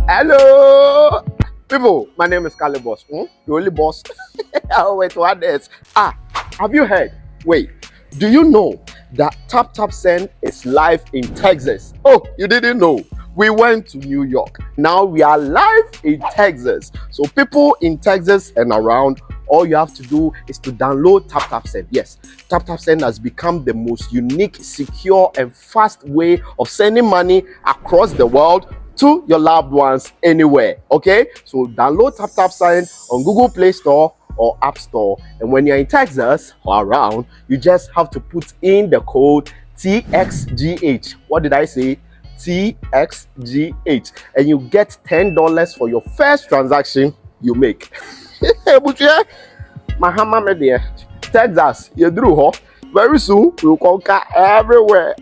Hello, people. My name is Kali Boss. The only boss. Oh, wait, what else? Have you heard? Wait, do you know that Tap Tap Send is live in Texas? Oh, you didn't know? We went to New York. Now we are live in Texas. So people in Texas and around, all you have to do is to download Tap Tap Send. Yes, Tap Tap Send has become the most unique, secure, and fast way of sending money across the world to your loved ones anywhere. Okay, so download Tap Tap Send on Google Play Store or App Store, and when you're in Texas or around, you just have to put in the code TXGH. What did I say? TXGH, and you get $10 for your first transaction you make. Mahama media, Texas, you drew ho. Very soon we'll conquer everywhere.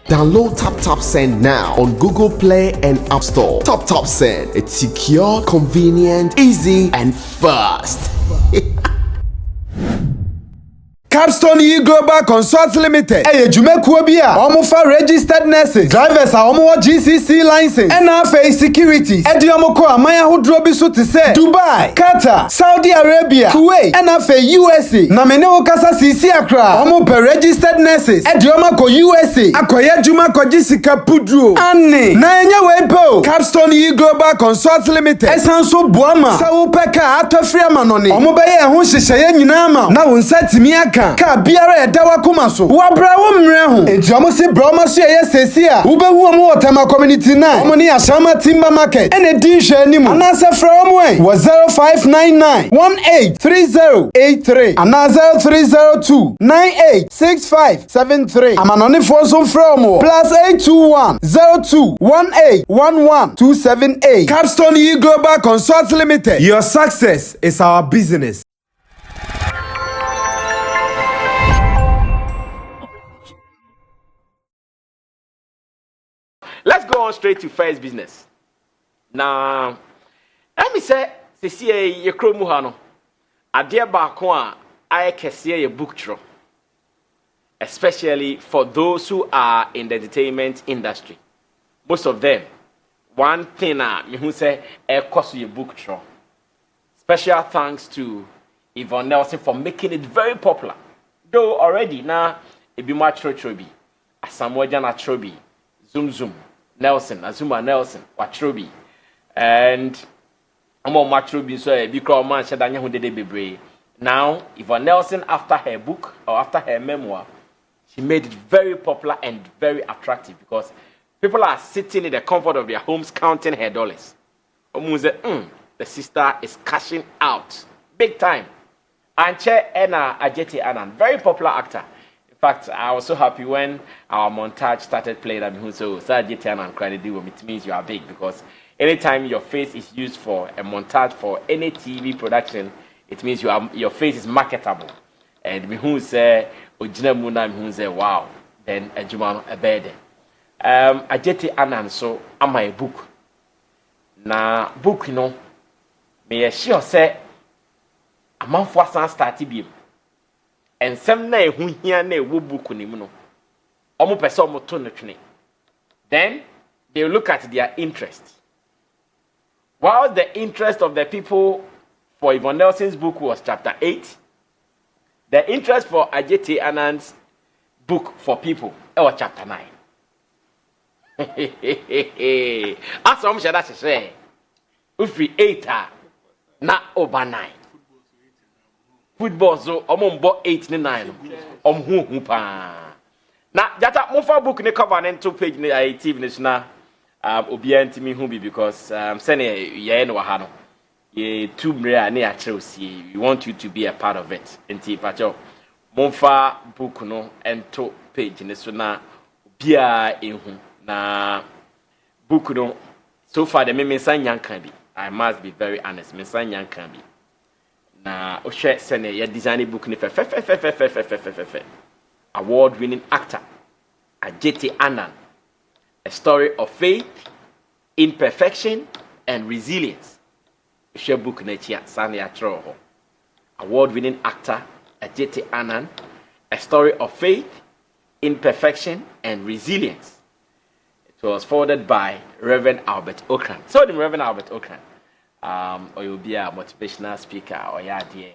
Download Tap Tap Send now on Google Play and App Store. Tap Tap Send, it's secure, convenient, easy, and fast. Capstone E Global Consult Limited. Jumekuo bi a omo fa registered nurses, drivers a omo GCC license, NFA securities. Omo ko amaya hodro bi so te se Dubai, Qatar, Saudi Arabia, Kuwait, NFA USA. Na mene wo kasa sisi akra. Omo per registered nurses. Omo ko USA. Akoya juma ko jisika pudro. Anne. Na enye we po. Capstone E Global Consult Limited. Esanso boama. Sa wo peka atofri amanone. Omo be ye ho hyehyeye nyina ama. Na wo nsatimi aka ka biara edawa kumaso wa bra wo mre ho enti omo si bra omo so ye sesi a wo behu omo Otema community 9 omo ni Ashama Timber Market ene din hwe animu anasa fra omo en wo 0599 183083 anasa 0302 986573 amanone fo so fra omo +821 021811 Capstone E Global Consult Limited. Your success is our business. Let's go on straight to first business. Now, let me say, this year you kromu hano. Adie baako a I kese ye book tro. Especially for those who are in the entertainment industry. Most of them, one thing me who say cost you book tro. Special thanks to Yvonne Nelson for making it very popular. Though already now it be much trobi. Asamoah na trobi. Zoom Nelson, Azuma Nelson, Watrobi, and I'm on Matrobi, so a big crowd man said, who did be brave. Now, Yvonne Nelson, after her book or after her memoir, she made it very popular and very attractive because people are sitting in the comfort of their homes counting her dollars. The sister is cashing out big time. And Adjetey Anang, very popular actor. In fact, I was so happy when our montage started playing. Adjetey Anang credit deal. It means you are big because anytime your face is used for a montage for any TV production, it means your face is marketable. And me who say Ojina Muna, me who say wow, then Ejuma a bed. Adjetey Anang, so am I book? Na book, you know, me sure say a month for some start be. And some na who here na wo book ni mu no omo pese omo to no twene then they look at their interest. While the interest of the people for Yvonne Nelson's book was chapter 8, the interest for Adjetey Anang's book for people was chapter 9. As some shada say ufi 8 na over 9. Football so omombo 8 ni 9 omhu pa na jata mofa book ni cover na to page ni TV ni na obia ntimi hu bi because sene ye no ha no ye two mre na ya Chelsea. We want you to be a part of it enti pacho mofa book no ento page ni so na obia ehu na book no so far the me nyankan bi. I must be very honest, me nyankan bi na ohwe sene ya design book ni fe award-winning actor Adjetey Anang, a story of faith, imperfection, and resilience. Share book na chia sane atro ho. Award-winning actor Adjetey Anang, a story of faith, imperfection, and resilience. So it was forwarded by Reverend Albert Okran. So the Reverend Albert Okran, or you'll be a motivational speaker, or yeah, dear,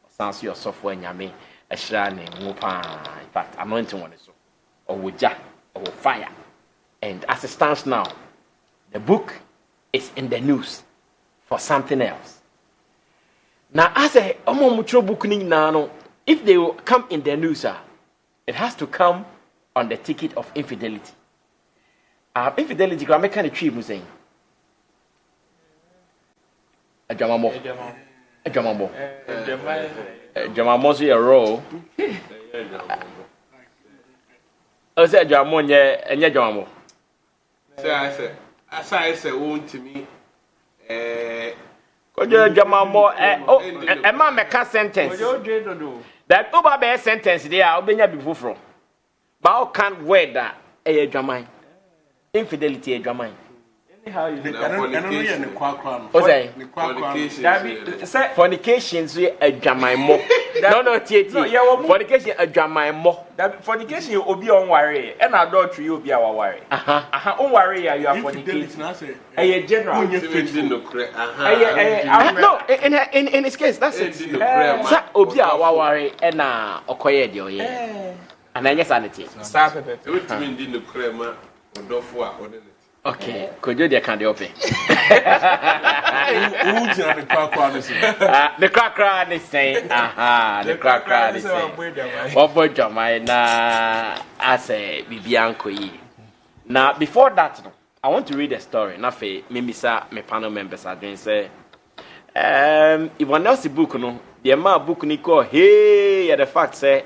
sounds your software, nyame, a shrine, in fact, anointing one so, or wuja, or fire. And as it stands now, the book is in the news for something else. Now, as a mucho book now, if they will come in the news, it has to come on the ticket of infidelity. Infidelity, I'm making a trip, saying. A jamamo. Jamamo, a row. I said, Jamonia, and your jamamo. As I said, won't to me. Jamamo, a man make a sentence. That over sentence there, I'll be before from. But I can't wear that a jamai. Infidelity a jamai. Anyhow, you fornications a jamai more. No, fornication a jamai more. Fornication will be on worry, and adultery will be our worry. On worry, you are fornicating. A general, no, in his case, that's it. Obi our worry, and okoye dio ye. And I just sanity. Okay, could you can't open? The crack is saying, the crack is saying, what boy na as a Bibianco. Now, before that, I want to read a story. Nafe, maybe sir, my panel members are doing say, if one else book, no, the amount book Nico, hey, the fact say,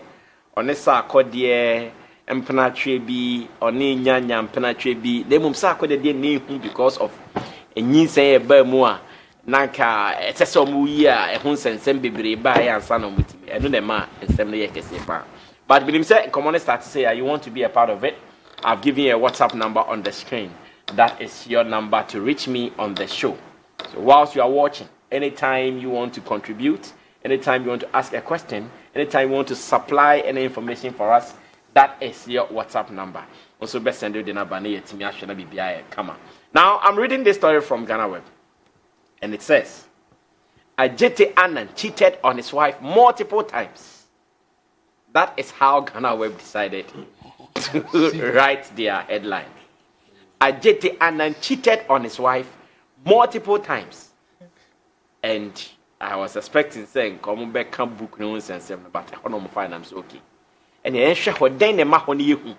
on this code, Empenatre be or nyanya empenatre be they mum sa kwede de name because of enyin say e ba mu a nanka etese omu yi a ehun sensem bebre ba ya ansa na mutimi eno na ma ensem na ye kese pa. But believe say common start to say you want to be a part of it. I've given you a WhatsApp number on the screen. That is your number to reach me on the show. So whilst you are watching, anytime you want to contribute, anytime you want to ask a question, anytime you want to supply any information for us, that is your WhatsApp number. Also, best send you the number. Now, I'm reading this story from Ghana Web. And it says, Adjetey Anang cheated on his wife multiple times. That is how Ghana Web decided to write their headline. Adjetey Anang cheated on his wife multiple times. And I was expecting saying, come back, come book no sense, but I don't find I'm okay. And the answer what then the mahoni you.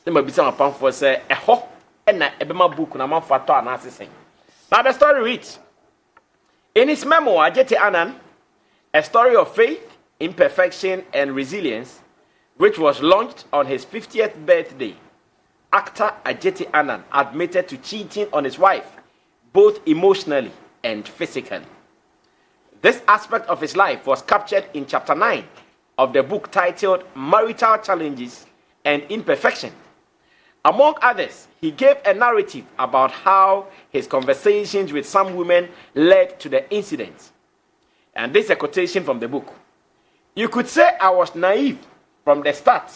There might be some upon for say a ho and a bema book na man for and assisting. Now the story reads in his memoir, Adjetey Anang, a story of faith, imperfection, and resilience, which was launched on his 50th birthday. Actor Adjetey Anang admitted to cheating on his wife, both emotionally and physically. This aspect of his life was captured in chapter 9 of the book titled Marital Challenges and Imperfection. Among others, he gave a narrative about how his conversations with some women led to the incident. And this is a quotation from the book. You could say I was naive from the start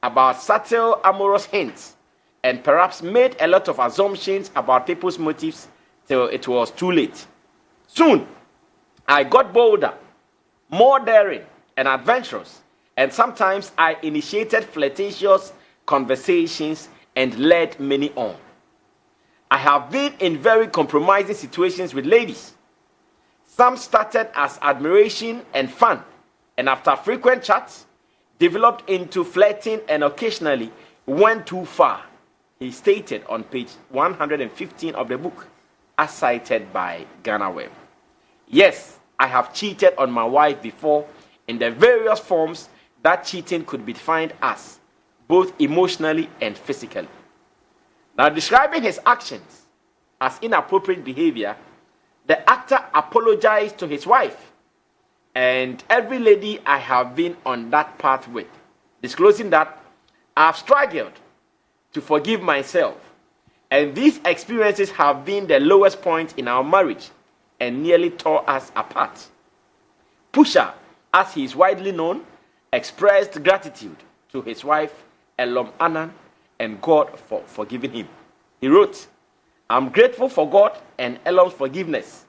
about subtle amorous hints and perhaps made a lot of assumptions about people's motives till it was too late. Soon, I got bolder, more daring, and adventurous, and sometimes I initiated flirtatious conversations and led many on. I have been in very compromising situations with ladies. Some started as admiration and fun, and after frequent chats, developed into flirting and occasionally went too far, he stated on page 115 of the book, as cited by Ghana Web. Yes, I have cheated on my wife before, in the various forms that cheating could be defined as, both emotionally and physically. Now, describing his actions as inappropriate behavior, the actor apologized to his wife and every lady I have been on that path with, disclosing that I have struggled to forgive myself, and these experiences have been the lowest point in our marriage and nearly tore us apart. Pusha, as he is widely known, expressed gratitude to his wife, Adjetey Anang, and God for forgiving him. He wrote, I'm grateful for God and Elon's forgiveness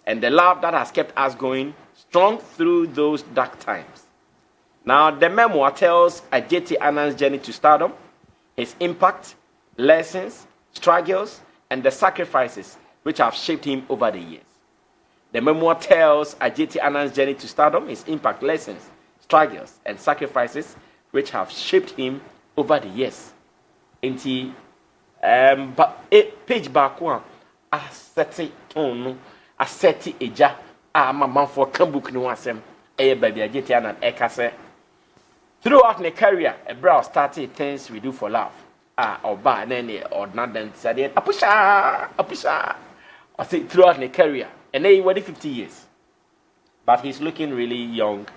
and the love that has kept us going strong through those dark times. Now, the memoir tells Adjetey Anang's journey to stardom, his impact, lessons, struggles, and the sacrifices which have shaped him over the years. The memoir tells Adjetey Anang's journey to stardom, his impact, lessons, struggles, and sacrifices which have shaped him over the years. Inti, page back one, a seti tone, a seti eja, a mamma for Kambuk no asem, a baby Adjetey Anang ekase. Throughout my career, a brow started things we do for love. Or bad, or not then said it. A pusher. I say throughout my career, and they were 50 years. But he's looking really young.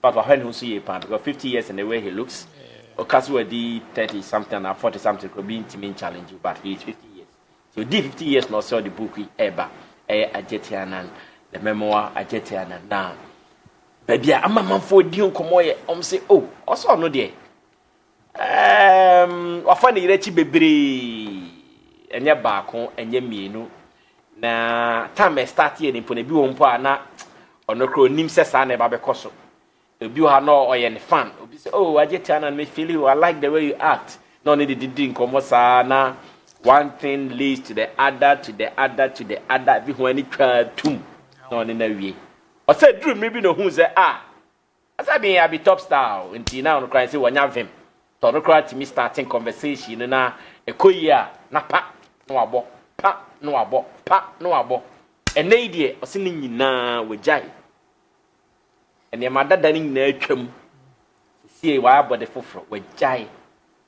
But when he see a pan, because 50 years and the way he looks, or Kasu 30 something or 40 something could be intimate challenging, but he's 50 years. So, 50 years not saw the book ever. Adjetey Anang, the memoir Adjetey Anang. Now, baby, I'm a man for Dion Comoy. Say, oh, also no day. I find the Rechi Bebri and your back and your meal. Na time start here in Ponebi Wompa na or no crow nimse sana babekoso. Obi ha no or yen fan. Obi say, oh, Adjetey Anang me feel you. I like the way you act. No need the didn't come sana. One thing leads to the other, to the other, to the other. Be when it tum. No in a way. I said, Drew, maybe no who say, I said, I be top star. Until now, no cry say, one of him. So, no cry to me starting conversation. Na a koya, na pa, no abo, pa, no abo, pa, no abo. And lady, or singing na with jai. And your mother dining near chum. See why about the fufro with jai.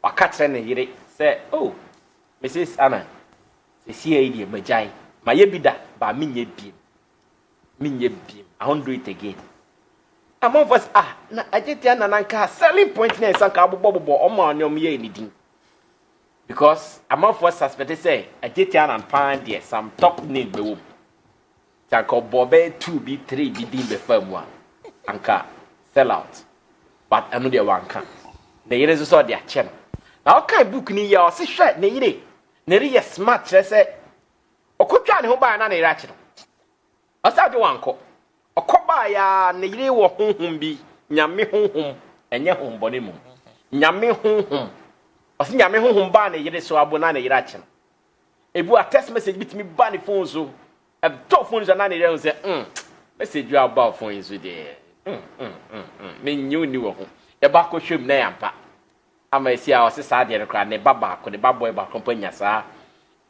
Or catch and he say, oh, Mrs. Anna, see a dear, my jai, my yebida, by me beam. Minye beam. I won't do it again. Among us, na Adjetey Anang selling point near Sanka Bobo or more on your me anything. Because among us suspected say Adjetey Anang find there some top name be womb. Sanka Bobe 2B 3B the firm one. Anka sell out. But another one can. The years saw their channel. Now can book ni ya say shit ne yire smart say okotwa ne ho ba na ne ra chiro. Asade wanko okoba ya ne yire wo honhom bi nyame honhom enye honbone mu nyame honhom osi nyame honhom ba ne yire so abona ne yire ache ebu a text message bitimi ba ne phone so e to phone so na ne yire say message you about phone so there me nyu ni wo ho e ba ko hwem na yampa ama esi a osi sa de rekra ne baba ko ne baboy ba kompanya sa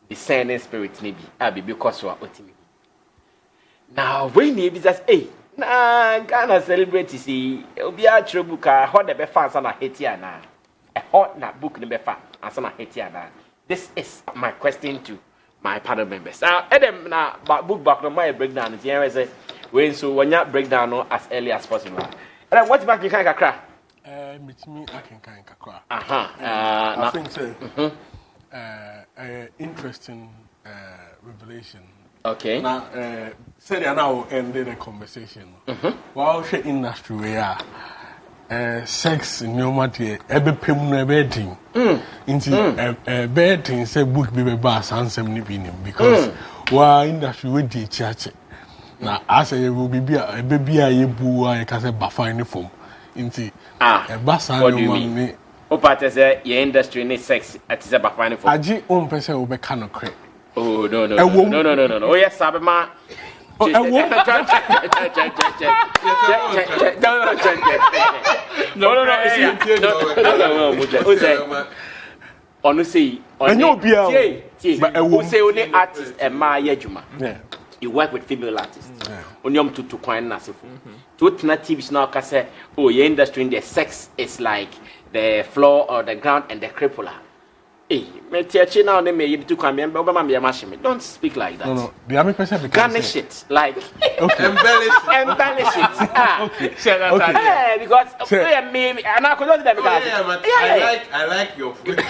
discerning spirit ni bi a bibi koso a otimi. Now, when you just Ghana celebrate see, it'll be a true book. I heard the fans and I hate you now. I heard that book number 5 and some I hate you now. This is my question to my panel members. Now, Adam, now, book back on my breakdown is here. Say, when so when you break down as early as possible. And what's back you can't cry? Me, I can cry. I think so. Interesting revelation. Okay. Now, said I now ended the conversation. While she industry we are, sex no matter every pim never thing. Into bad thing say book be bass and some nipping because while industry with the church. Now, as I will be a baby, I boo, I can say bafine form. Into a bass and what do you mean? Opa say your industry needs sex at the bafine form. Aji own person will be kind of crack. Oh no. Oh yes, Sabema. No. Honestly, say only artist and my yejuma. You work with female artists. Onyom to coin nasifu. To TV now can say, oh, your industry in the sex is like the floor or the ground and the crippler. Hey, me teacher now they may to come and don't speak like that. No. The other person garnish it like okay. embellish it. Okay. Because maybe and I could not that because I like your food.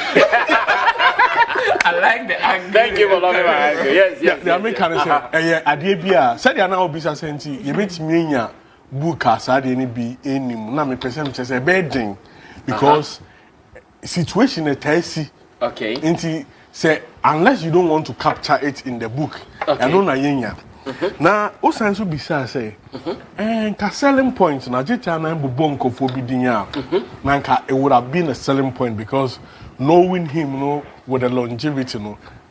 I like the angle. Thank you for loving my angle. Yes. The American say, Adebia said you are now bisa senti. You bet me nya book asade ni bi enim na me person say bedding because situation e taisi. Okay. Inti say unless you don't want to capture it in the book. I know na yenya. Na o sense be say nka selling point na Adjetey Anang bobon kofo bi dinya. Na nka it would have been a selling point because knowing him, with the longevity,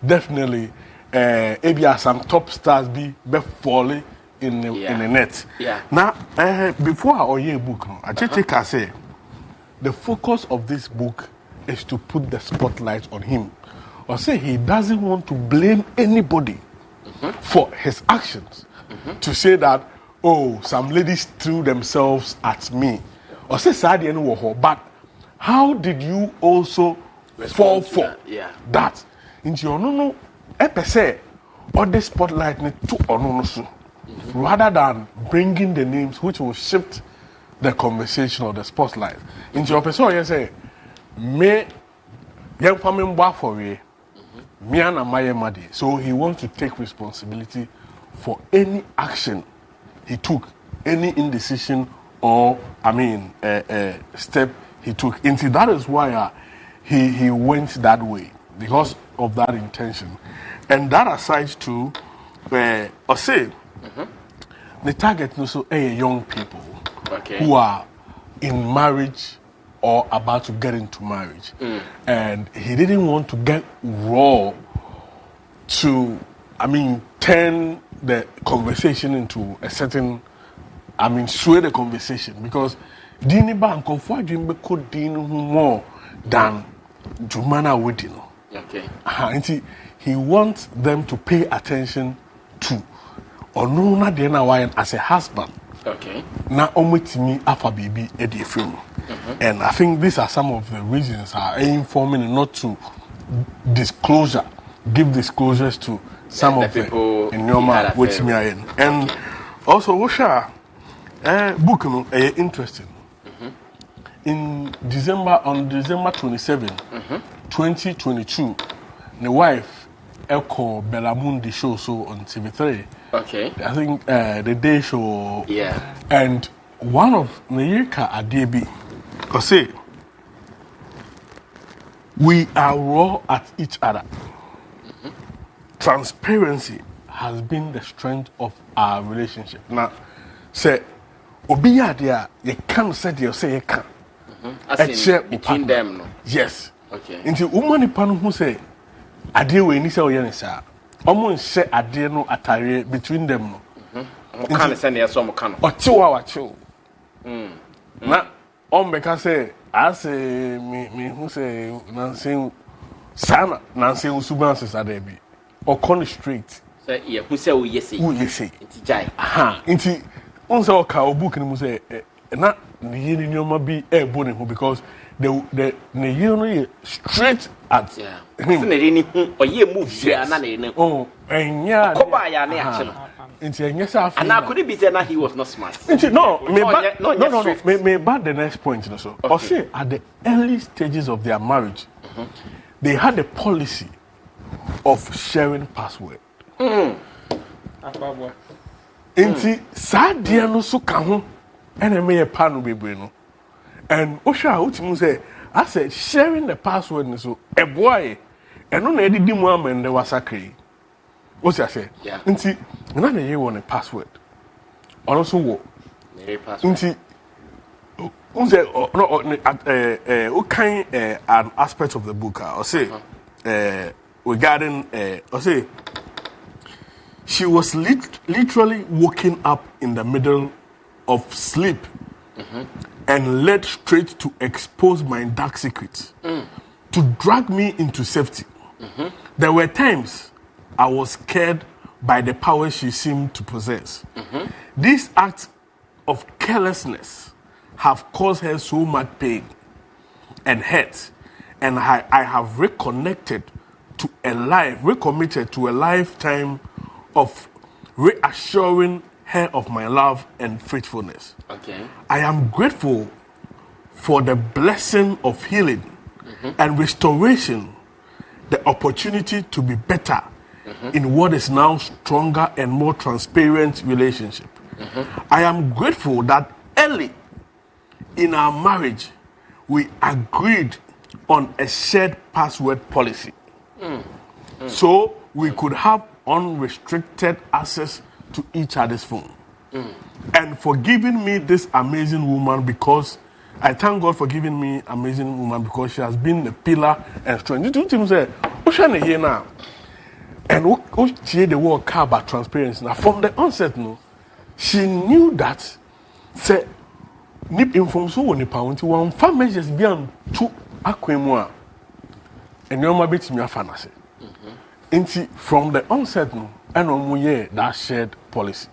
definitely maybe some top stars be falling in the net. Yeah. Now, before I hear a book, Adjetey can say the focus of this book is to put the spotlight on him. Or say he doesn't want to blame anybody for his actions. To say that, oh, some ladies threw themselves at me. Or say, but how did you also fall for that? Into your no, say, or the spotlight to rather than bringing the names which will shift the conversation or the spotlight. Into your person, you say, me, young family for you. Me and Amaya Madi. So he wants to take responsibility for any action he took, any indecision or, step he took. And that is why he went that way, because of that intention. And that aside to, the target also young people who are in marriage or about to get into marriage. And he didn't want to get raw to, turn the conversation into a certain, sway the conversation. Because Dini Bank of what you could do more than Jumana wedding. Okay. He wants them to pay attention to Onuna Dena as a husband. Okay. Now, omwitimi afa baby edi film. And I think these are some of the reasons are informing not to give disclosures to some of the people in Memoir which me are in. And also, Osha, book interesting. On December 27, 2022, the wife Echo Bellamundi show on TV3. Okay. I think the day show. Yeah. And one of Nayika Adebi, say, we are raw at each other. Transparency has been the strength of our relationship. Now, say, Obiya there, you can't say you say you can. As in between them, no? Yes. Okay. Into woman who say, Ade we ni say oyenisa. Omo nse ade no atare between them no. Mo kan say na so mo kan. Ochewa wacho. Na ombeka say as me who say Nancy sana Nancy usubanse ade bi. O con straight. Say ye who say o yesi. Who yesi. Inti jai. Aha. Inti on say o ka o book ni mu say na ni yini nyoma bi e bone ho because the you straight at him. Oh, and yeah, and I could be said that he was not smart. No, me bad the next point. So, or say at the early stages of their marriage, they had a policy of sharing password. Inti sad dear no so can and I may a panu be bueno. And Osha Utimu say, I said, sharing the password so a boy, and on Eddie Dimwam there was a cray. What's I say? Yeah. Inti, another year on a password. Also, what? Inti, okay, an aspect of the book, or say, regarding, or say, she was literally waking up in the middle of sleep. And led straight to expose my dark secrets, to drag me into safety. There were times I was scared by the power she seemed to possess. These acts of carelessness have caused her so much pain and hurt, and I have recommitted to a lifetime of reassuring her of my love and faithfulness. Okay. I am grateful for the blessing of healing and restoration, the opportunity to be better in what is now stronger and more transparent relationship. I am grateful that early in our marriage, we agreed on a shared password policy. So we could have unrestricted access to each other's phone. And for giving me this amazing woman, because I thank God for giving me amazing woman, because she has been the pillar and strength. You two say, "Ocean here now," and what the word about transparency. Now, from the onset, no, she knew that say nip information on the pound one family just beyond two aquemua, and your mother bit me a fantasy. From the onset, no, and on that shared policy.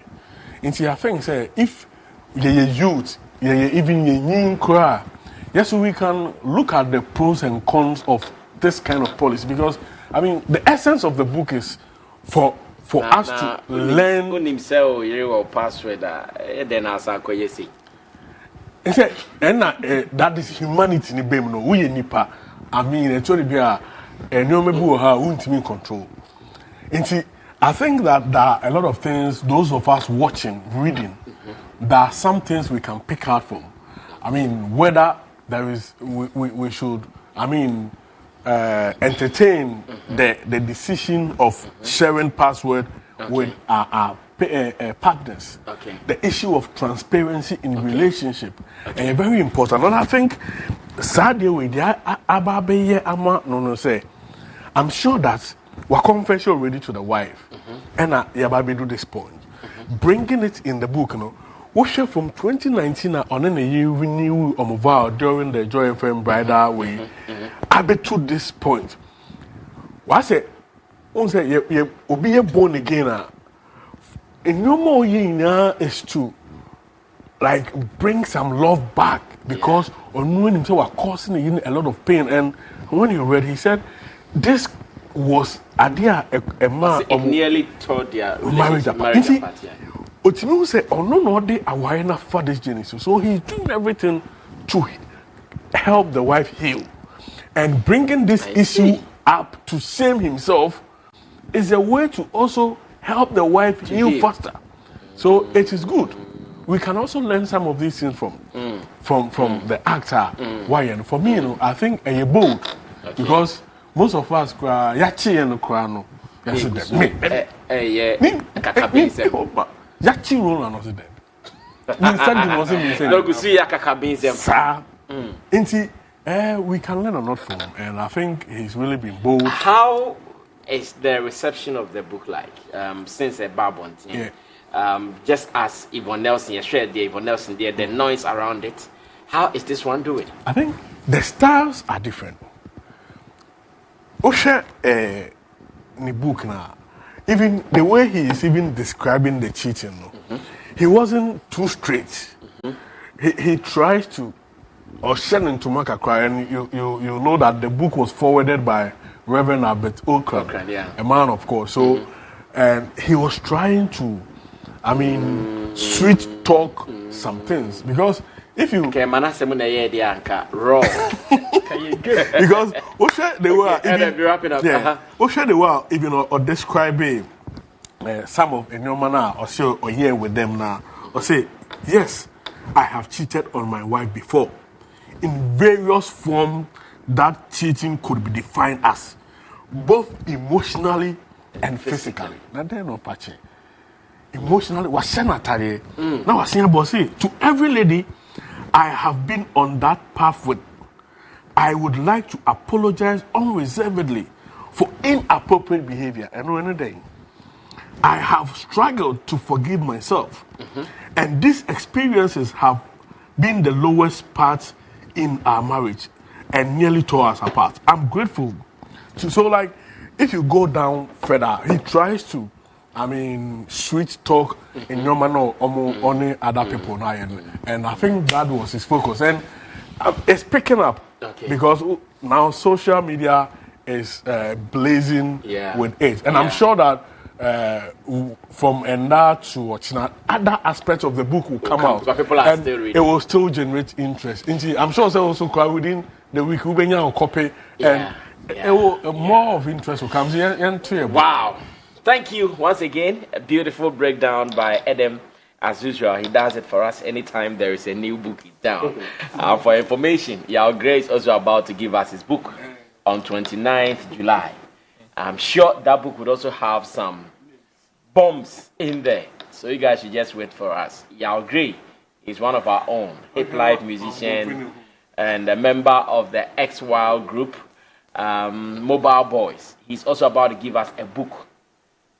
I think say if you're youth, even young crowd, yes, we can look at the pros and cons of this kind of policy, because I mean the essence of the book is for us to learn. Password then answer say. And that is humanity in the no we nipa. I mean it's only be a no maybe won't me control. I think that there are a lot of things, those of us watching, reading, there are some things we can pick out from. I mean, whether there is, we should, I mean, entertain the decision of sharing password with our partners. The issue of transparency in relationship is very important. And I think, sadly, I'm sure that we're confessing already to the wife, and Yababi do this point, bringing it in the book. You know, we share from 2019 on a year renew vow during the Joy FM bridal way. I bet to this point. What I say, you be born again. And no more is to like bring some love back, because on when himself were causing a lot of pain. And when he read, he said, this was a man nearly told their marriage apart. Otimi say, "Oh no, they are wiring for this journey." So he's doing everything to help the wife heal, and bringing this issue up to shame himself is a way to also help the wife heal faster. So it is good. We can also learn some of these things from the actor. Why? And for me, you know, I think a bold because. Most of us cry, yachi and cry no. Yes, yachi roll and not dead. Something wasn't me saying. No, go see yakakabinzem. We can learn a lot from him, and I think he's really been bold. How is the reception of the book like since a Babon team? Just as Yvonne Nelson shared the Yvonne Nelson there, the noise around it. How is this one doing? I think the styles are different. Osha in the book now, even the way he is even describing the cheating, he wasn't too straight. He tries to send into Makakra, and you know that the book was forwarded by Reverend Albert Okran, a man of course. So, and he was trying to, I mean, sweet talk some things, because if you raw because they were even, they were even or describing some of Enomana or so or here with them now or say yes, I have cheated on my wife before in various forms. That cheating could be defined as both emotionally and physically. Now they're not patching emotionally was sanitary. Now I see to every lady I have been on that path with, I would like to apologize unreservedly for inappropriate behavior. And anything, I have struggled to forgive myself. And these experiences have been the lowest part in our marriage and nearly tore us apart. I'm grateful. So like, if you go down further, he tries to, I mean, sweet talk in your manner only other people now, and I think that was his focus, and it's picking up because now social media is blazing with it, and I'm sure that from Enda to other aspects of the book will come out, and still it will still generate interest. I'm sure they also within the week we will copy, and more of interest will come. Wow. Thank you once again. A beautiful breakdown by Adam. As usual, he does it for us anytime there is a new book down. For information, Yao Gray is also about to give us his book on 29th July. I'm sure that book would also have some bombs in there. So you guys should just wait for us. Yao Gray is one of our own hip life musician and a member of the X-Wild group, Mobile Boys. He's also about to give us a book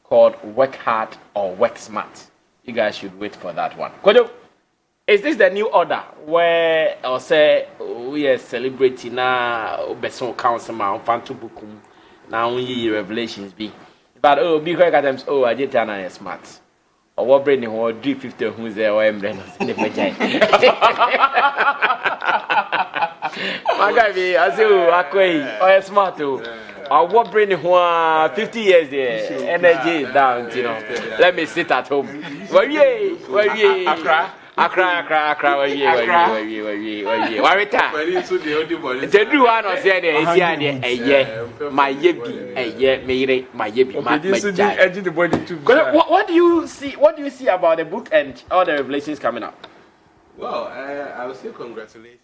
called Work Hard or Work Smart. You guys should wait for that one. Kojo, is this the new order where I'll say we are celebrating now Beson Councilman Fantu Bukum now we revelations be but because at times Adjetey Anang is smart or what brain who do 50 who's there or I'm brain in the vagina. My guy be as you akwe or smart too. Or what brain who 50 years there energy is down, you know. Let me sit at home. Where ye Accra, where ye. Warita. The do one or say there is my yebi, my yebi. What do you see? What do you see about the book and all the revelations coming up? Well, I would say congratulations.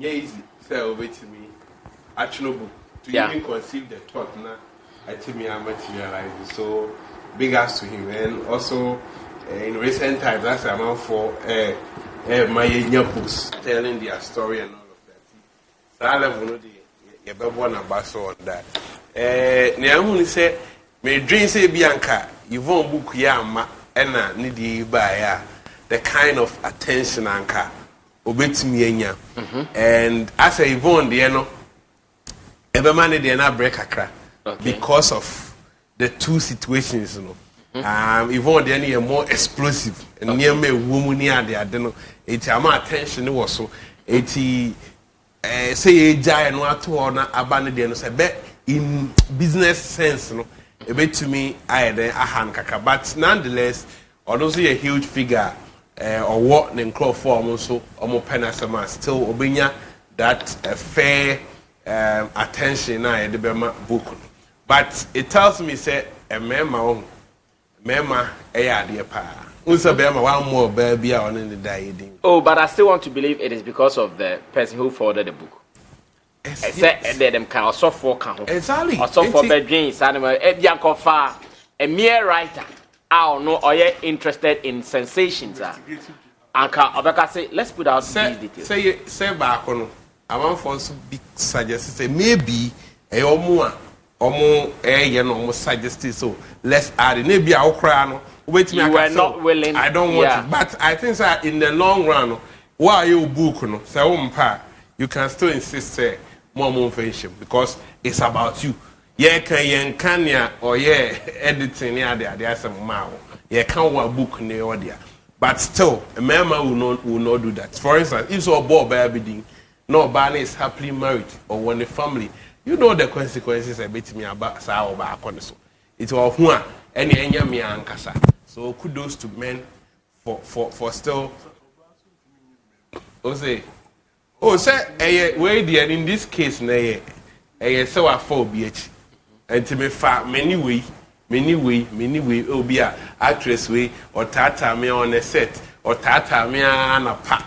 Easy, say over to me. Actual book to even conceive the thought now. I think me I materialized. So big ups to him, and also. In recent times, that's amount for my young books telling their story and all of that. So I love you know one about on that. Niamuni said, "Me dream say Bianca, you won't book yama ena nidi buy the kind of attention anka obet me enya." And as a Yvonne, the no, every man they na break akra because of the two situations, you know. Yvonne the more explosive and near me woman near the adeno. It's my attention was so. Say a giant what to honor abandoned say bet in business sense, no. A bit to me, I then a hand kaka, but nonetheless, although see a huge figure or what then crop form also more penasama still obinya that fair attention I the Bema book. But it tells me say a memo. Memoir, dear pa. One more baby on in the dying. Oh, but I still want to believe it is because of the person who forwarded the book. I said them can also for count. Exactly. Also for bedrooms, animal, a mere writer. I don't know, are you interested in sensations? And can say, let's put out these details. Say back on. I want for big suggest say maybe a more. Suggested so let's add it. Maybe I'll cry. No, wait me. You are not willing. I don't want to, but I think that in the long run, while you book, no, say you can still insist say more motivation because it's about you. Yeah, can ya or yeah, editing yeah there's some mau. Yeah, can't work book near there, but still a member will not do that. For instance, if so boy baby, no Barney is happily married or when the family. You know the consequences a bit me about sao back on so. It was one any me ankasa. So kudos to men for still say wait there in this case na so for BH and to me fa many way obi a actress way or tata me on a set or tata me na pa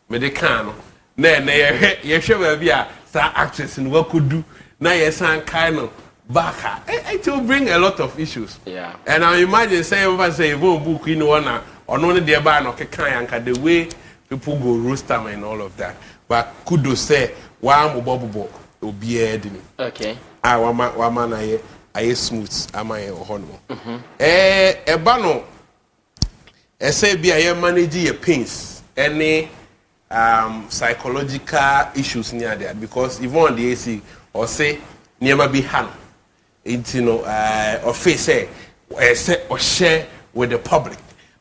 me de kan no na ye hwe ba that actress in what could do now yes and kind of back it will bring a lot of issues. Yeah. And I imagine say one book in one or none the bar no can the way people go roast them and all of that. But kudos say one bobo will be editing. Okay. I want I smooth am I honor. A bano say be I manage your pains any psychological issues near there because even the AC or say never be hand you know or face say or share with the public.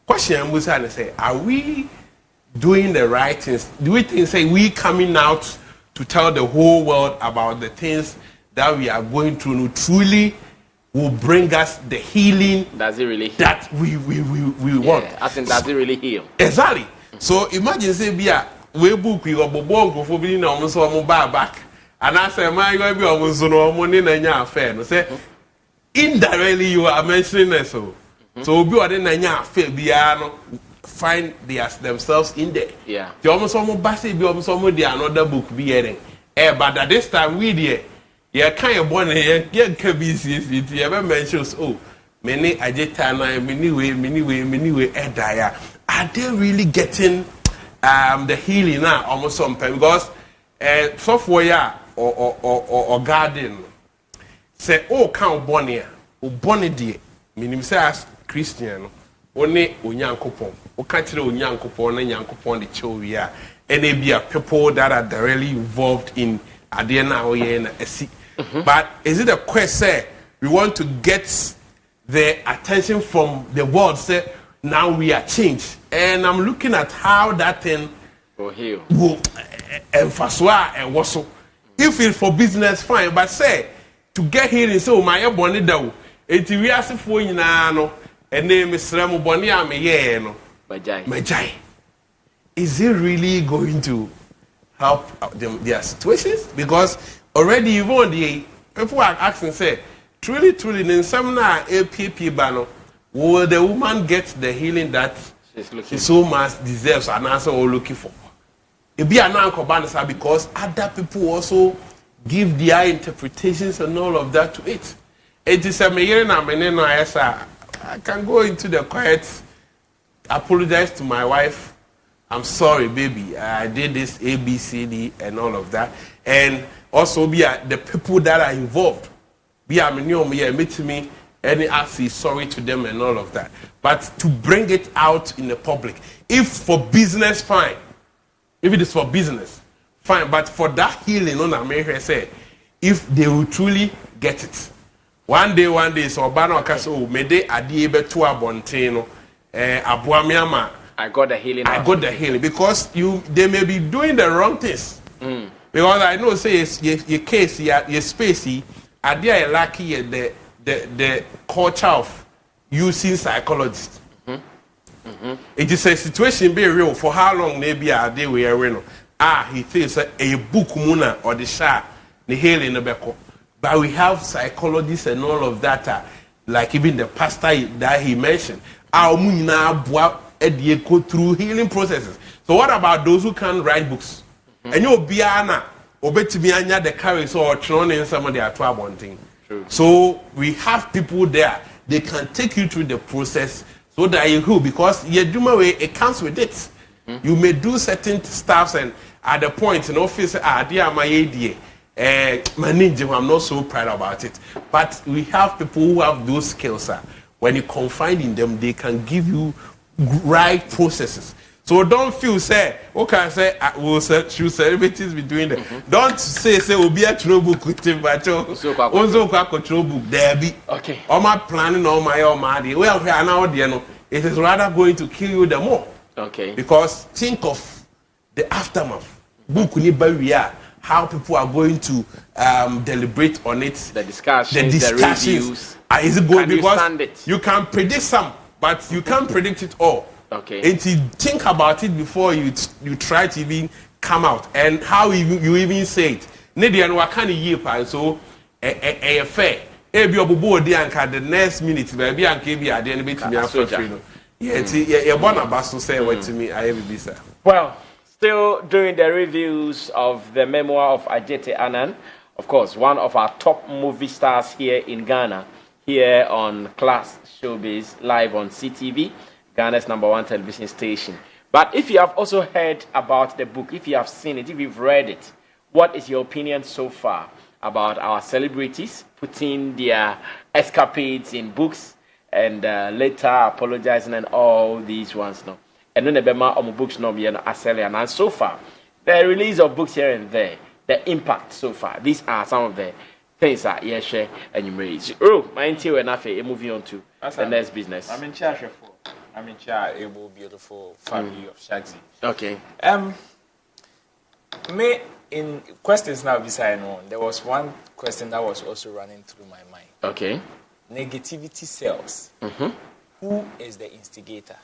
Question was and say, are we doing the right things? Do we think say we coming out to tell the whole world about the things that we are going through truly will bring us the healing does it really heal? That we want? I think does it really heal? Exactly. So imagine say be a we book you go bongo for being almost on back. And I say, my God, be almost no money in your affair. No say indirectly you are mentioning it so. So be what in your affair be find themselves in there. Yeah. You almost almost be almost almost the another book be hearing. But at this time we there Yeah, kind of one here. Yeah, can be CCT. You ever mentions many Adjetey Anang, many way, are they really getting the healing now almost sometimes because software or garden say count bonnie o bonnie dear meaning say as Christian only onyankopon o can't onyankopon and yankopon the chowia and they be people that are directly involved in adena or but is it a question we want to get the attention from the world say now we are changed and I'm looking at how that thing will emphasize and also if it's for business fine but say to get healing so my body down it we ask for you now and name is Remo Bonia me no Majai. Is it really going to help them their situations? Because already you've already people are asking say truly in some now APP banner will the woman get the healing that she so much deserves and also all looking for? It be an uncle banner because other people also give their interpretations and all of that to it. It is a mayor I can go into the quiet, apologize to my wife. I'm sorry, baby. I did this A, B, C, D, and all of that. And also be the people that are involved. Be a meet me, any ask sorry to them and all of that. But to bring it out in the public, if for business, fine. If it is for business, fine. But for that healing, on America say, if they will truly get it. One day, so Obano Caso, Mede Adiebe to Abonteno, Abuamiama. I got the healing. I got the healing because they may be doing the wrong things. Because I know, say, your case, your spacey, Adia lucky the culture of using psychologists. It is a situation be real for how long maybe a day we are in. He thinks a book muna or the sha the healing the beko. But we have psychologists and all of that, like even the pastor that he mentioned. Our muna go through healing processes. So what about those who can write books? And you'll be Anna, Obetibianya the courage or thrown in some of their trouble thing. So we have people there, they can take you through the process so that you will, because it comes with it. You may do certain stuffs and at the point in office, dear my ADA. I'm not so proud about it. But we have people who have those skills. When you confide in them, they can give you right processes. So don't feel say, okay, say we'll should celebrities be doing that. Don't say we'll be a true book with him, but also control book there be. Okay. All my planning, all my well, now it is rather going to kill you the more. Okay. Because think of the aftermath. Book how people are going to deliberate on it. The discussions, the reviews. Is it good? Can Because you can predict some, but you can't predict it all. Okay. And to think about it before you try to even come out, and how you even say it. Nedian wakani yepa so a fair. Ebi obubo odi anka the next minute baby anka ebi ade no betimi afrefre no. Yeah, born abaso say what to me I be sir. Well, still doing the reviews of the memoir of Adjetey Anang, of course, one of our top movie stars here in Ghana, here on Class Showbiz, live on CTV, Ghana's #1 television station. But if you have also heard about the book, if you have seen it, if you've read it, what is your opinion so far about our celebrities putting their escapades in books and later apologizing and all these ones? No. And then the Bema on books no be and so far, the release of books here and there, the impact so far. These are some of the things that you share and you raise. Oh, my intel enough. Moving on to the next business. I'm in charge of able, beautiful family of Shagzy. Okay. Me in questions now beside one. There was one question that was also running through my mind. Okay. Negativity sells. Who is the instigator?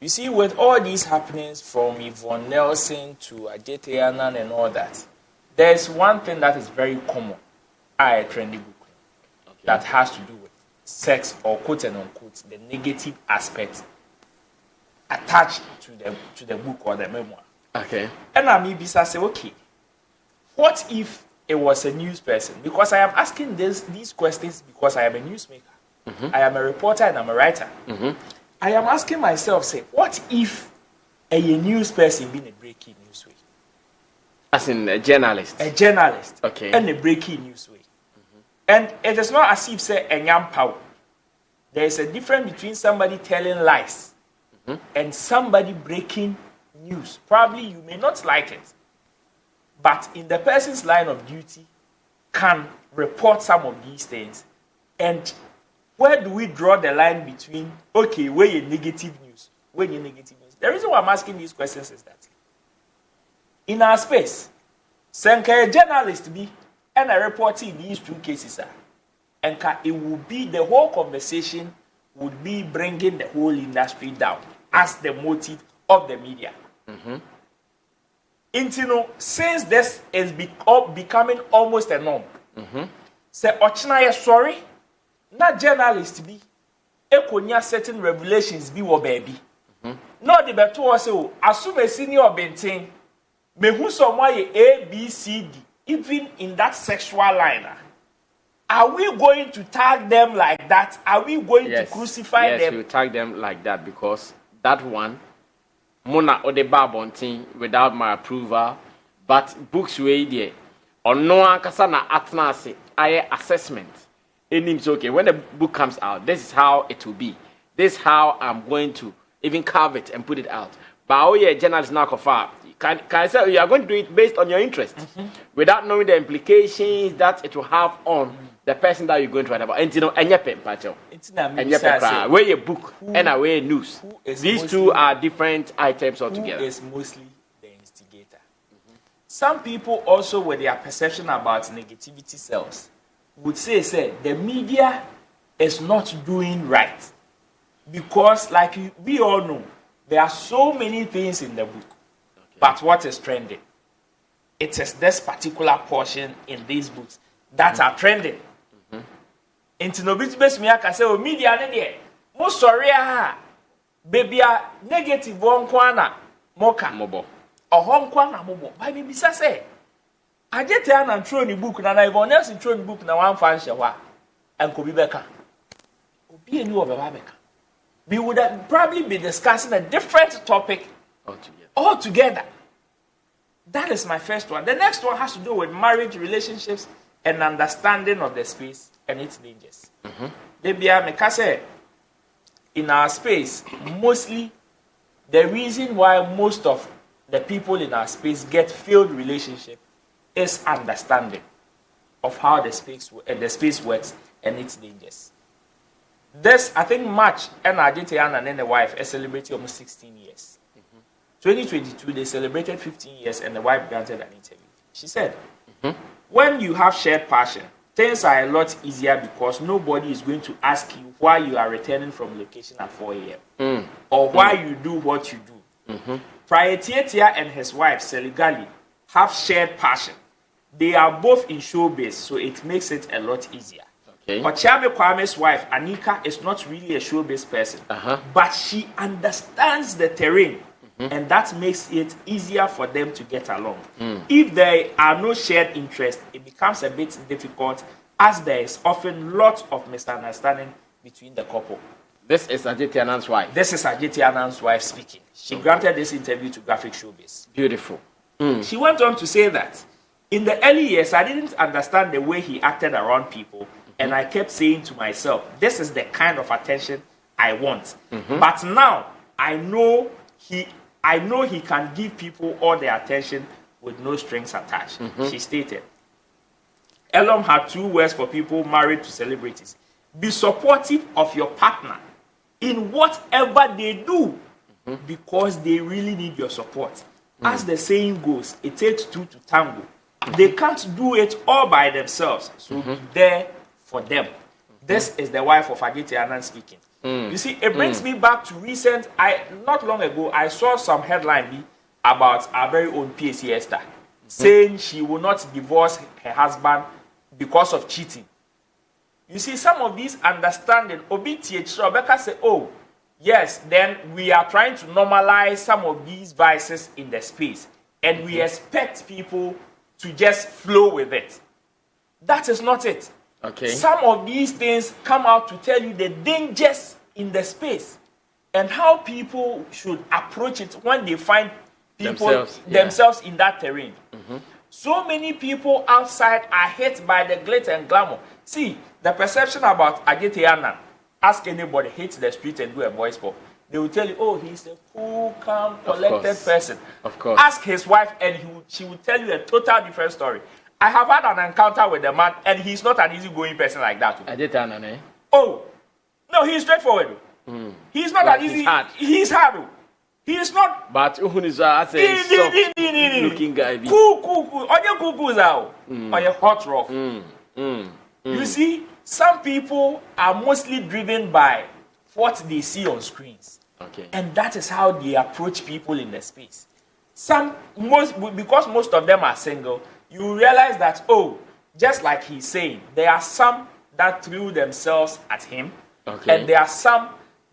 You see, with all these happenings from Yvonne Nelson to Adjetey Anang and all that, there's one thing that is very common. A trendy book that has to do with sex or quote and unquote the negative aspect attached to the book or the memoir. Okay. And I maybe say, okay, what if it was a news person. Because I am asking these questions because I am a newsmaker. I am a reporter and I'm a writer. I am asking myself, say, what if a news person being a breaking news way? As in a journalist. A journalist. Okay. And a breaking news way. And it is not as if say a young power. There is a difference between somebody telling lies and somebody breaking news. Probably you may not like it, but in the person's line of duty can report some of these things. And where do we draw the line between, okay, where you negative news, when you negative news? The reason why I'm asking these questions is that in our space, a journalist be and a reporter in these two cases are, and it will be the whole conversation would be bringing the whole industry down as the motive of the media. Since this is becoming almost a norm, say ochina sorry, not journalist be ekonya certain revelations be wo baby. No the beto was say assume a senior bentin me who someone A B C D even in that sexual line. Are we going to tag them like that? Are we going to crucify them? Yes, we tag them like that because that one, Mona Odeba Bontin without my approval, but books way there. Or no one kasana atnase, I assessment. It means okay, when the book comes out, this is how it will be. This is how I'm going to even carve it and put it out. But oh yeah, journalists now confirm. Can I say you are going to do it based on your interest without knowing the implications that it will have on the person that you're going to write about? And you know, where your book and where news. These two are different items altogether. Who is mostly the instigator? Some people also, with their perception about negativity cells, would say the media is not doing right because, like we all know, there are so many things in the book. But what is trending? It is this particular portion in these books that are trending. Into no bit me I say, oh, media ne mo sorry baby negative one kwana moka mobo. Hong kwana mobo. By me bisa say, Adjetey Anang throw the book na everyone else throw the book na one fan shewa and Kobi Beka. Obi enu obeba beka. We would have probably be discussing a different topic altogether. That is my first one. The next one has to do with marriage, relationships, and understanding of the space and its dangers. In our space, mostly the reason why most of the people in our space get failed relationship is understanding of how the space works and its dangers. This, I think, March, and Adjetey Anang and the wife are celebrating almost 16 years. 2022, they celebrated 15 years, and the wife granted an interview. She said, when you have shared passion, things are a lot easier because nobody is going to ask you why you are returning from location at 4 a.m. Or why you do what you do. Adjetey and his wife, Seligali, have shared passion. They are both in showbiz, so it makes it a lot easier. Ochiame Kwame's wife, Anika, is not really a showbiz person, but she understands the terrain, and that makes it easier for them to get along. If there are no shared interests, it becomes a bit difficult, as there is often lots of misunderstanding between the couple. This is Adjetey Anang's wife. This is Adjetey Anang's wife speaking. She granted this interview to Graphic Showbiz. Beautiful. She went on to say that, in the early years, I didn't understand the way he acted around people. And I kept saying to myself, this is the kind of attention I want. But now I know he can give people all the attention with no strings attached. She stated, Elom had 2 words for people married to celebrities. Be supportive of your partner in whatever they do because they really need your support. As the saying goes, it takes 2 to tango. They can't do it all by themselves. So be there for them. This is the wife of Adjetey Anang speaking. You see, it brings me back to recent. Not long ago, I saw some headline about our very own PAC Esther saying she will not divorce her husband because of cheating. You see, some of these understanding, Rebecca say, oh, yes, then we are trying to normalize some of these vices in the space, and we expect people to just flow with it. That is not it. Okay. Some of these things come out to tell you the dangers in the space and how people should approach it when they find people themselves in that terrain. So many people outside are hit by the glitz and glamour. See, the perception about Adjetey Anang, ask anybody, hit the street and do a voice pop. They will tell you, oh, he's a cool, calm, collected person. Of course. Ask his wife and she will tell you a total different story. I have had an encounter with a man and he's not an easygoing person like that. Adjetey Anang, eh? Oh, no, he's straightforward. He's not Like that easy. He's hard. He's not. But who is a looking guy? Cool. Onye cuckoos out. Onye hot rough. You see, some people are mostly driven by what they see on screens. Okay. And that is how they approach people in the space. Because most of them are single, you realize that, oh, just like he's saying, there are some that threw themselves at him. Okay. And there are some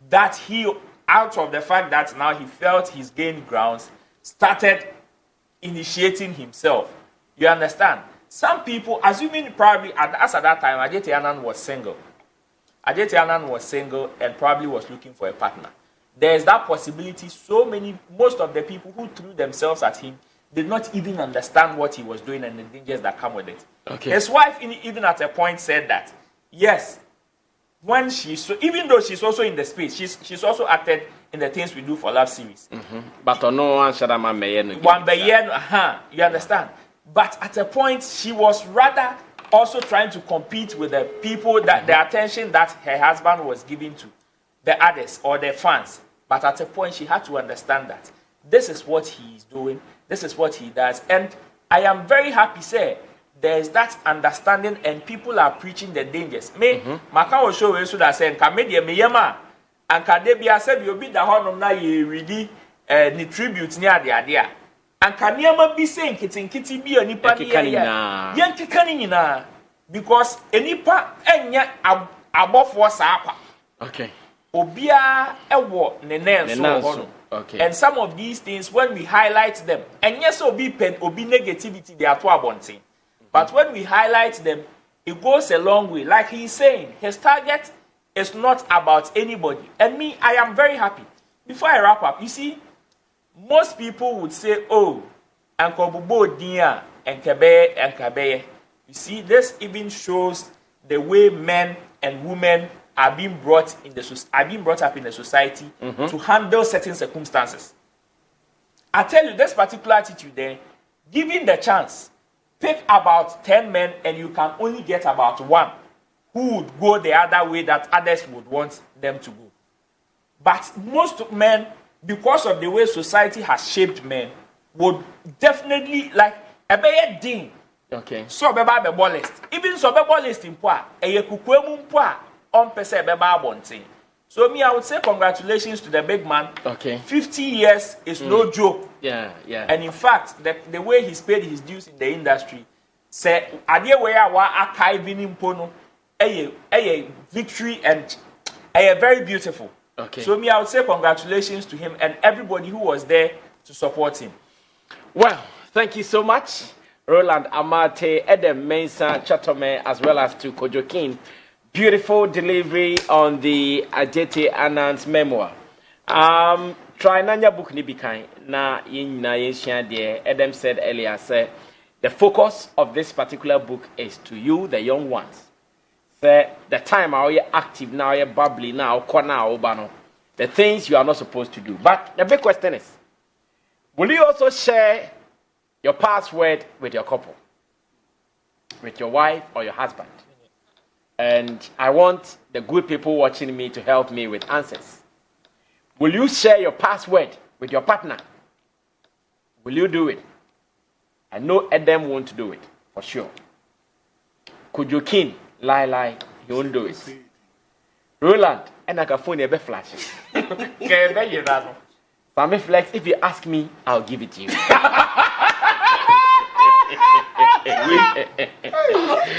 that he, out of the fact that now he felt he's gained grounds, started initiating himself. You understand? Some people, assuming probably, as at that time, Adjetey Anang was single. Adjetey Anang was single and probably was looking for a partner. There is that possibility. Most of the people who threw themselves at him did not even understand what he was doing and the dangers that come with it. Okay. His wife, even at a point, said that, yes, even though she's also in the space, she's also acted in the Things We Do for Love series. But no one should you understand? But at a point, she was rather also trying to compete with the people that the attention that her husband was giving to the others or the fans. But at a point, she had to understand that this is what he is doing, this is what he does. And I am very happy, sir. There is that understanding, and people are preaching the dangers. Maka will show you so that saying, "Kamedia me yama, and kadebia said you be the honor na ye ready ni tribute near the idea, and kanyama be saying kitty be a nipa na because a nipa enya above was apa." Okay. Obia ewo nenen. Okay. And some of these things, when we highlight them, and yes, obi negativity, they are too abundant. But when we highlight them, it goes a long way. Like he's saying, his target is not about anybody. And me, I am very happy. Before I wrap up, you see, most people would say, oh, Uncle Bubo Dia and Kabeye. You see, this even shows the way men and women are being brought up in the society to handle certain circumstances. I tell you, this particular attitude there, given the chance, pick about 10 men and you can only get about one who would go the other way that others would want them to go. But most men, because of the way society has shaped men, would definitely like a bad ding. Okay. So beba be bolist. Even so be bolist in poa, eye kukwemu poa on pese beba bonting. So me, I would say congratulations to the big man. Okay. 50 years is no joke. Yeah. And in fact, the way he's paid his dues in the industry, say idea where wa archiving in pono, a victory and a very beautiful. Okay. So me, I would say congratulations to him and everybody who was there to support him. Well, thank you so much, Roland Amate, Edem Mensah Chatome, as well as to Kojo King. Beautiful delivery on the Adjetey Anang's memoir. Try Nanya book ni bikai na yina yeshia de. Edem said earlier, say the focus of this particular book is to you, the young ones. Say the time how you're active now, you're bubbly now, corner obano. The things you are not supposed to do. But the big question is, will you also share your password with your couple, with your wife or your husband? And I want the good people watching me to help me with answers. Will you share your password with your partner? Will you do it? I know Edem won't do it, for sure. Could you kin lie, he won't do it. Roland, and I can phone you flashing. Sammy Flex, if you ask me, I'll give it to you.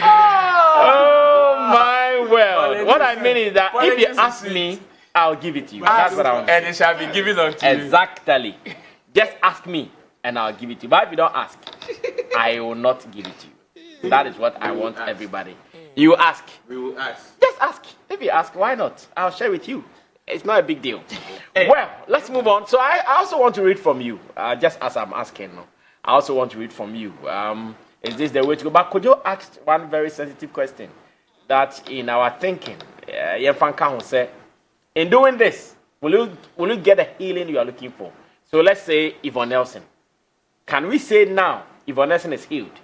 Oh my word. What I mean is that if you ask me, I'll give it to you. That's what I want. And it shall be given unto you. Exactly. Just ask me and I'll give it to you. But if you don't ask, I will not give it to you. That is what I want everybody. You ask. We will ask. Just ask. If you ask, why not? I'll share with you. It's not a big deal. Well, let's move on. So I also want to read from you, just as I'm asking. I also want to read from you. Is this the way to go? But could you ask one very sensitive question that in our thinking, in doing this, will you get the healing you are looking for? So let's say Yvonne Nelson. Can we say now Yvonne Nelson is healed?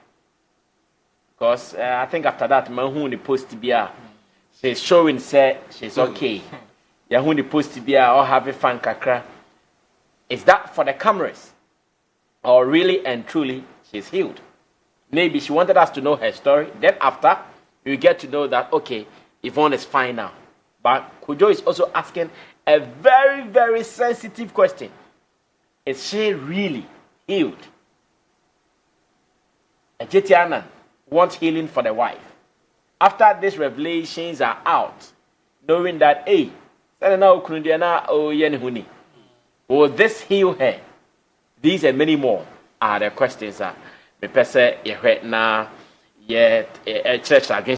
Because I think after that, Mahun the post to be she's showing say she's okay. Yahoo the post to be or have a fan kakra. Is that for the cameras? Or really and truly she's healed? Maybe she wanted us to know her story. Then after, you get to know that, okay, Yvonne is fine now. But Kujo is also asking a very, very sensitive question. Is she really healed? Adjetey Anang wants healing for the wife. After these revelations are out, knowing that, hey, will this heal her? These and many more are the questions. Me pese ye na ye church against